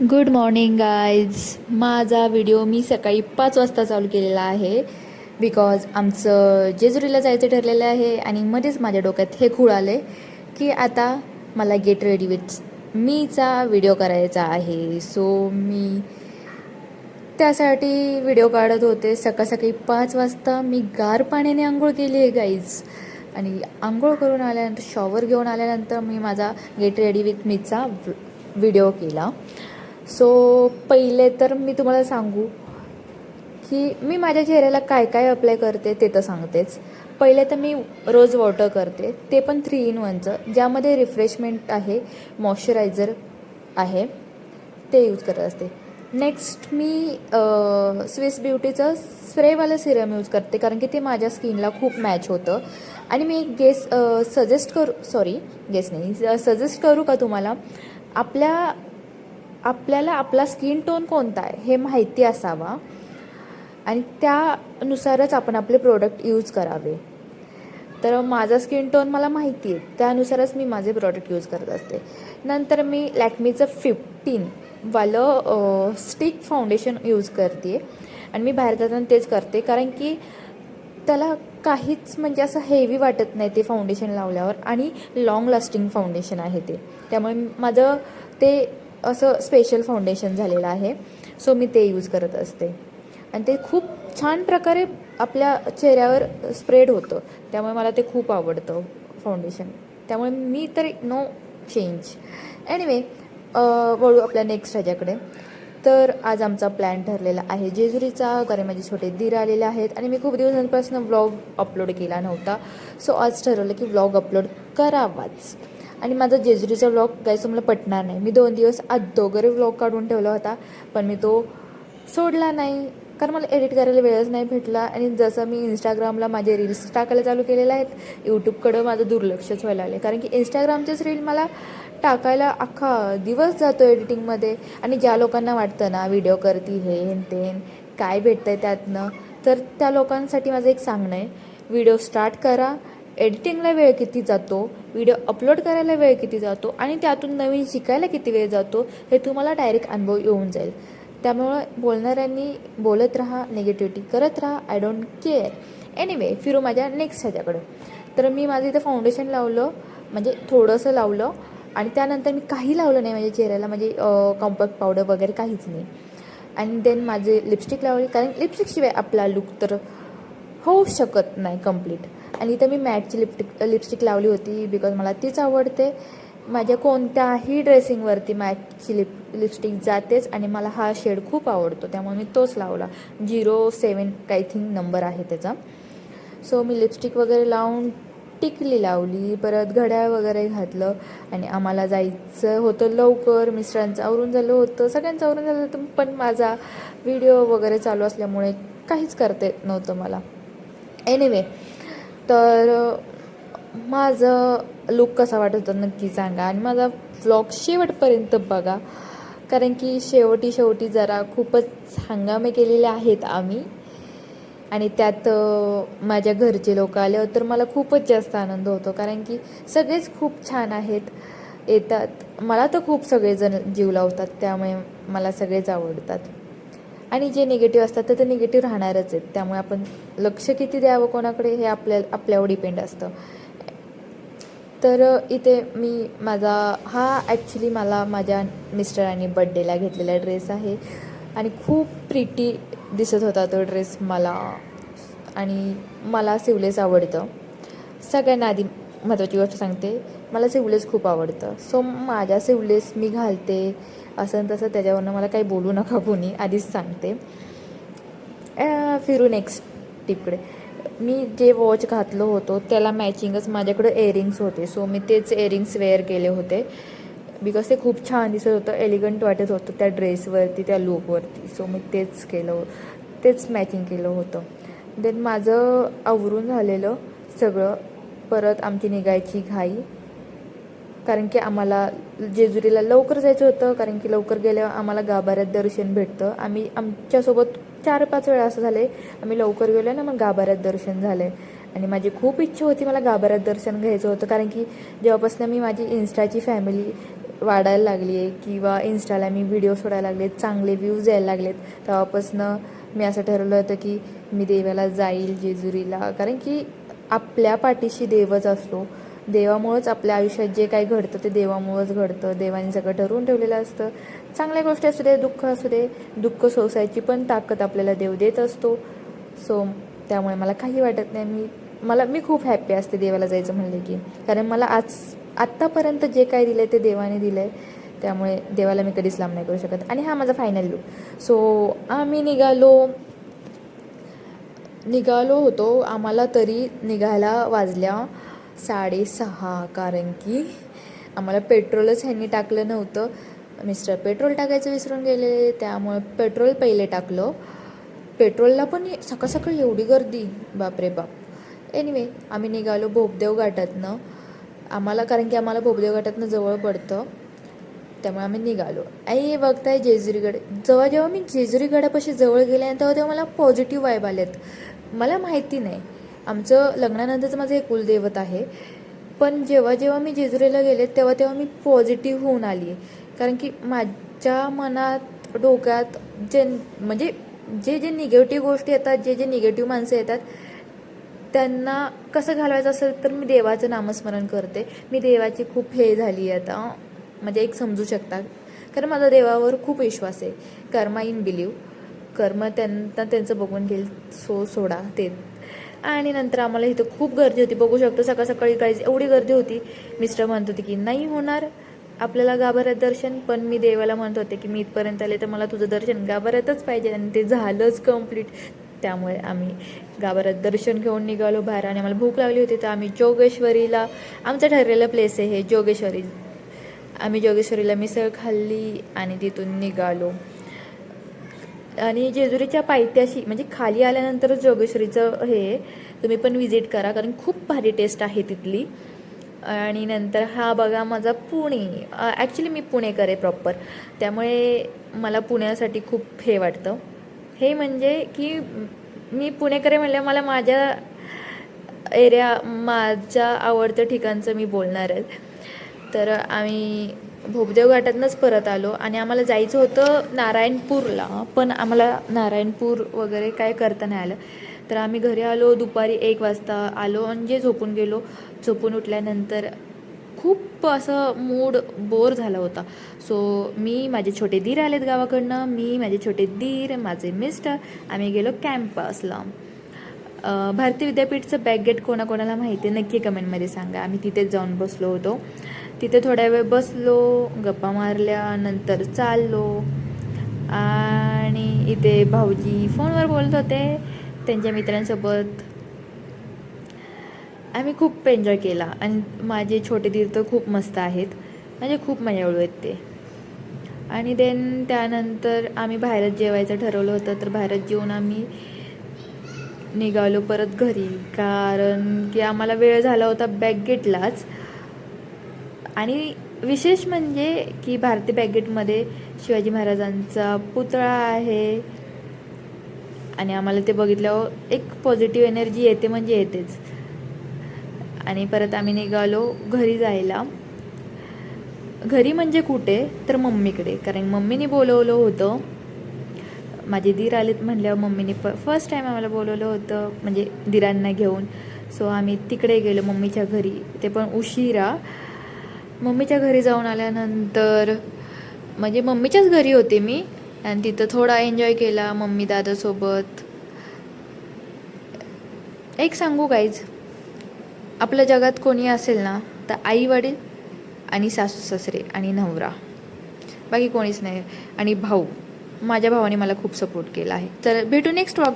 Good morning guys. माझा video मी सकाळी 5 वाजता चालू केलेला आहे बिकॉज आमचं जेजुरीला जायचं ठरलेलं आहे आणि मध्येच माझ्या डोक्यात हे खूळ आले की आता मला गेट रेडी विथ मीचा व्हिडिओ करायचा आहे. सो मी त्यासाठी व्हिडिओ काढत होते. सकाळ सकाळी 5 वाजता मी गार पाण्याने आंघोळ केली आहे गाईज. आणि आंघोळ करून आल्यानंतर शॉवर घेऊन आल्यानंतर मी माझा गेट रेडी विथ मीचा व्हिडिओ केला. सो पहिले तर मी तुम्हाला सांगू की मी माझ्या चेहऱ्याला काय काय अप्लाय करते ते तर सांगतेच. पहिले तर मी रोज वॉटर करते, ते पण 3 in 1चं, ज्यामध्ये रिफ्रेशमेंट आहे, मॉइश्चरायझर आहे, ते यूज करत असते. नेक्स्ट मी स्विस ब्युटीचं स्प्रेवालं सिरम यूज करते कारण की ते माझ्या स्किनला खूप मॅच होतं. आणि मी एक सजेस्ट करू का तुम्हाला, आपल्याला आपला स्किन टोन कोणता आहे हे माहिती असावा आणि त्यानुसारच आपण आपले प्रोडक्ट यूज करावे. तर माझा स्किन टोन मला माहिती आहे, त्यानुसारच मी माझे प्रोडक्ट यूज करत असते. नंतर मी लॅक्मीचं 15वालं स्टिक फाउंडेशन यूज करते आणि मी बाहेर जाताना तेच करते कारण की त्याला काहीच म्हणजे असं हेवी वाटत नाही ते फाउंडेशन लावल्यावर आणि लाँग लास्टिंग फाउंडेशन आहे ते. त्यामुळे माझं ते असं स्पेशल फाउंडेशन झालेलं आहे. सो मी ते यूज करत असते आणि ते खूप छान प्रकारे आपल्या चेहऱ्यावर स्प्रेड होतं. त्यामुळे मला ते खूप आवडतं फाउंडेशन. त्यामुळे मी तर नो चेंज. एनिवे, वळू आपल्या नेक्स्ट ह्याच्याकडे. तर आज आमचा प्लॅन ठरलेला आहे जेजुरीचा, कारण माझे छोटे दीर आलेले आहेत आणि मी खूप दिवसांपासून व्लॉग अपलोड केला नव्हता. सो आज ठरवलं की व्लॉग अपलोड करावाच. आणि माझा जेजुरीचा व्लॉग काही तुम्हाला पटणार नाही, मी 2 दिवस अगोदर व्लॉग काढून ठेवला होता पण मी तो सोडला नाही कारण मला एडिट करायला वेळच नाही भेटला. आणि जसं मी इंस्टाग्रामला माझे रील्स टाकायला चालू केलेले आहेत, यूट्यूबकडं माझं दुर्लक्षच व्हायला लागले कारण की इंस्टाग्रामचेच रील मला टाकायला अख्खा दिवस जातो एडिटिंगमध्ये. आणि ज्या लोकांना वाटतं ना व्हिडिओ करती हे ते काय भेटतं आहे त्यातनं, तर त्या लोकांसाठी माझं एक सांगणं आहे, व्हिडिओ स्टार्ट करा. एडिटिंगला वेळ किती जातो, व्हिडिओ अपलोड करायला वेळ किती जातो आणि त्यातून नवीन शिकायला किती वेळ जातो हे तुम्हाला डायरेक्ट अनुभव येऊन जाईल. त्यामुळं बोलणाऱ्यांनी बोलत राहा, निगेटिव्हिटी करत राहा, आय डोंट केअर. एनिवे, फिरू माझ्या नेक्स्ट ह्याच्याकडं. तर मी माझं इथं फाउंडेशन लावलं, म्हणजे थोडंसं लावलं आणि त्यानंतर मी काही लावलं नाही माझ्या चेहऱ्याला, म्हणजे कॉम्पॅक्ट पावडर वगैरे काहीच नाही. आणि देन माझे लिपस्टिक लावली कारण लिपस्टिकशिवाय आपला लुक तर होऊ शकत नाही कंप्लीट. आणि इथं मी मॅटची लिपस्टिक लावली होती बिकॉज मला तीच आवडते. माझ्या कोणत्याही ड्रेसिंगवरती मॅटची लिपस्टिक जातेच आणि मला हा शेड खूप आवडतो, त्यामुळे मी तोच लावला. 07 आय थिंक नंबर आहे त्याचा. सो मी लिपस्टिक वगैरे लावून टिकली लावली, परत घड्याळ वगैरे घातलं आणि आम्हाला जायचं होतं लवकर. मिस्टरांचं आवरून झालं होतं, सगळ्यांचं आवरून झालं होतं, पण माझा व्हिडिओ वगैरे चालू असल्यामुळे काहीच करता येत नव्हतं मला. एनिवे, तर माझं लुक कसा वाटत होता नक्की सांगा आणि माझा व्लॉग शेवटपर्यंत बघा कारण की शेवटी जरा खूपच हंगामे केलेले आहेत आम्ही. आणि त्यात माझ्या घरचे लोक आल्यावर तर मला खूपच जास्त आनंद होतो कारण की सगळेच खूप छान आहेत, येतात. मला तर खूप सगळेजण जीव लावतात, त्यामुळे मला सगळेच आवडतात. आणि जे निगेटिव्ह असतात तर ते निगेटिव्ह राहणारच आहेत, त्यामुळे आपण लक्ष किती द्यावं कोणाकडे हे आपल्यावर डिपेंड असतं. तर इथे मी हा ॲक्च्युली मला माझ्या मिस्टरांनी बड्डेला घेतलेला ड्रेस आहे आणि खूप प्रिटी दिसत होता तो ड्रेस मला. आणि मला सिवलेस आवडतं. सगळ्यांना आधी महत्त्वाची गोष्ट सांगते, मला सिवलेस खूप आवडतं. सो माझ्या सिवलेस मी घालते असं तसं, त्याच्यावरनं मला काही बोलू नका कोणी, आधीच सांगते. फिरू नेक्स्ट टिपकडे. मी जे वॉच घातलं होतं त्याला मॅचिंगच माझ्याकडे इयरिंग्स होते, सो मी तेच इयरिंग्स वेअर केले होते बिकॉज ते खूप छान दिसत होतं, एलिगंट वाटत होतं त्या ड्रेसवरती, त्या लुकवरती. सो मी तेच मॅचिंग केलं होतं. देन माझं आवरून झालेलं सगळं. परत आमची निघायची घाई कारण की आम्हाला जेजुरीला लवकर जायचं होतं कारण की लवकर गेल्यावर आम्हाला गाभाऱ्यात दर्शन भेटतं. आमच्यासोबत 4-5 वेळा असं झालं आहे, आम्ही लवकर गेलो ना मग गाभाऱ्यात दर्शन झालं आहे. आणि माझी खूप इच्छा होती मला गाभाऱ्यात दर्शन घ्यायचं होतं कारण की जेव्हापासून मी माझी इन्स्टाची फॅमिली वाढायला लागली आहे किंवा इन्स्टाला मी व्हिडिओ सोडायला लागले, चांगले व्ह्यूज यायला लागलेत, तेव्हापासून मी असं ठरवलं होतं की मी देवाला जाईल जेजुरीला. कारण की आपल्या पाठीशी देवच असतो. देवामुळंच आपल्या आयुष्यात जे काही घडतं ते देवामुळंच घडतं. देवाने सगळं ठरवून ठेवलेलं असतं. चांगल्या गोष्टी असू दे, दुःख असू दे, दुःख सोसायची पण ताकद आपल्याला देव देत असतो. सो त्यामुळे मला काही वाटत नाही. मी खूप हॅप्पी असते देवाला जायचं म्हणले की. कारण मला आत्तापर्यंत जे काही दिलं आहे ते देवाने दिलं आहे. त्यामुळे देवाला मी कधीच लांब नाही करू शकत. आणि हा माझा फायनल लूक. सो आम्ही निघालो होतो. आम्हाला तरी निघायला वाजल्या 6:30, कारण की आम्हाला पेट्रोलच ह्यांनी टाकलं नव्हतं. मिस्टर पेट्रोल टाकायचं विसरून गेले, त्यामुळे पेट्रोल पहिले टाकलं. पेट्रोलला पण सकाळ सकाळी एवढी गर्दी, बापरे बाप. एनिवे आम्ही निघालो भोपदेव घाटातनं. कारण की आम्हाला भोपदेव घाटातनं जवळ पडतं, त्यामुळे आम्ही निघालो. आणि बघताय जेजुरीगड. जेव्हा मी जेजुरीगडापाशी जवळ गेले तेव्हा मला पॉझिटिव्ह वाईब आलेत. मला माहिती नाही, आमचं लग्नानंतरचं माझं एक कुलदैवत आहे, पण जेव्हा मी जेजुरीला गेले तेव्हा मी पॉझिटिव्ह होऊन आली आहे. कारण की माझ्या मनात, डोक्यात जे निगेटिव्ह गोष्टी येतात, जे निगेटिव्ह माणसं येतात, त्यांना कसं घालवायचं असेल तर मी देवाचं नामस्मरण करते. मी देवाची खूप हे झाली आहे आता, म्हणजे एक समजू शकता. कारण माझा देवावर खूप विश्वास आहे. कर्मा इन बिलीव. कर्म त्यांचं बघून घेईल, सोडा ते. आणि नंतर आम्हाला इथं खूप गर्दी होती, बघू शकतो. सकाळ सकाळी काही एवढी गर्दी होती. मिस्टर म्हणत होते की नाही होणार आपल्याला गाभाऱ्यात दर्शन, पण मी देवाला म्हणत होते की मी इथपर्यंत आले तर मला तुझं दर्शन गाभाऱ्यातच पाहिजे, आणि ते झालंच कम्प्लीट. त्यामुळे आम्ही गाभाऱ्यात दर्शन घेऊन निघालो बाहेर. आणि आम्हाला भूक लागली होती तर आम्ही जोगेश्वरीला, आमचं ठरलेलं प्लेस आहे हे जोगेश्वरी, आम्ही जोगेश्वरीला मिसळ खाल्ली आणि तिथून निघालो. आणि जेजुरीच्या पायथ्याशी म्हणजे खाली आल्यानंतरच जोगेश्वरीचं हे तुम्ही पण विजिट करा, कारण खूप भारी टेस्ट आहे तिथली. आणि नंतर हा बघा माझा पुणे. ॲक्च्युली मी पुणेकर आहे प्रॉपर, त्यामुळे मला पुण्यासाठी खूप हे वाटतं. हे म्हणजे की मी पुणेकर आहे म्हणल्यावर मला माझ्या आवडत्या ठिकाणचं मी बोलणार आहे. तर आम्ही भोपदेव घाटातनंच परत आलो आणि आम्हाला जायचं होतं नारायणपूरला, पण आम्हाला नारायणपूर वगैरे काय करता नाही आलं. तर आम्ही घरी आलो दुपारी 1 वाजता आलो, म्हणजे झोपून गेलो. झोपून उठल्यानंतर खूप असं मूड बोर झाला होता. सो माझे छोटे दीर आलेत गावाकडनं, माझे छोटे दीर, माझे मिस्टर, आम्ही गेलो कॅम्पसला. भारती विद्यापीठचं बॅकगेट कोणाकोणाला माहिती आहे नक्की कमेंटमध्ये सांगा. आम्ही तिथेच जाऊन बसलो होतो. तिथे थोड्या वेळ बसलो, गप्पा मारल्या, नंतर चाललो. आणि इथे भाऊजी फोनवर बोलत होते त्यांच्या मित्रांसोबत. आम्ही खूप एन्जॉय केला. आणि माझे छोटे दीर तर खूप मस्त आहेत, म्हणजे खूप मजाळू आहेत ते. आणि देन त्यानंतर आम्ही बाहेरच जेवायचं ठरवलं होतं, तर बाहेरच जेवून आम्ही निघालो परत घरी, कारण की आम्हाला वेळ झाला होता बॅकगेटलाच. आणि विशेष म्हणजे की भारती बॅकगेटमध्ये शिवाजी महाराजांचा पुतळा आहे, आणि आम्हाला ते बघितल्यावर एक पॉझिटिव्ह एनर्जी येते, म्हणजे येतेच. आणि परत आम्ही निघालो घरी जायला. घरी म्हणजे कुठे तर मम्मीकडे, कारण मम्मीने बोलवलं होतं. माझे दीर आलेत म्हणल्यावर मम्मीने फर्स्ट टाईम आम्हाला बोलवलं होतं, म्हणजे दिरांना घेऊन. सो आम्ही तिकडे गेलो मम्मीच्या घरी, ते पण उशिरा. मम्मीच्या घरी जाऊन आल्यानंतर, म्हणजे मम्मीच्याच घरी होते मी, आणि तिथं थोडा एन्जॉय केला मम्मी दादासोबत. एक सांगू गाईज, आपल्या जगात कोणी असेल ना तर आई वडील आणि सासू सासरे आणि नवरा, बाकी कोणीच नाही. आणि भाऊ, माझ्या भावाने मला खूप सपोर्ट केला आहे. तर भेटू नेक्स्ट व्लॉग.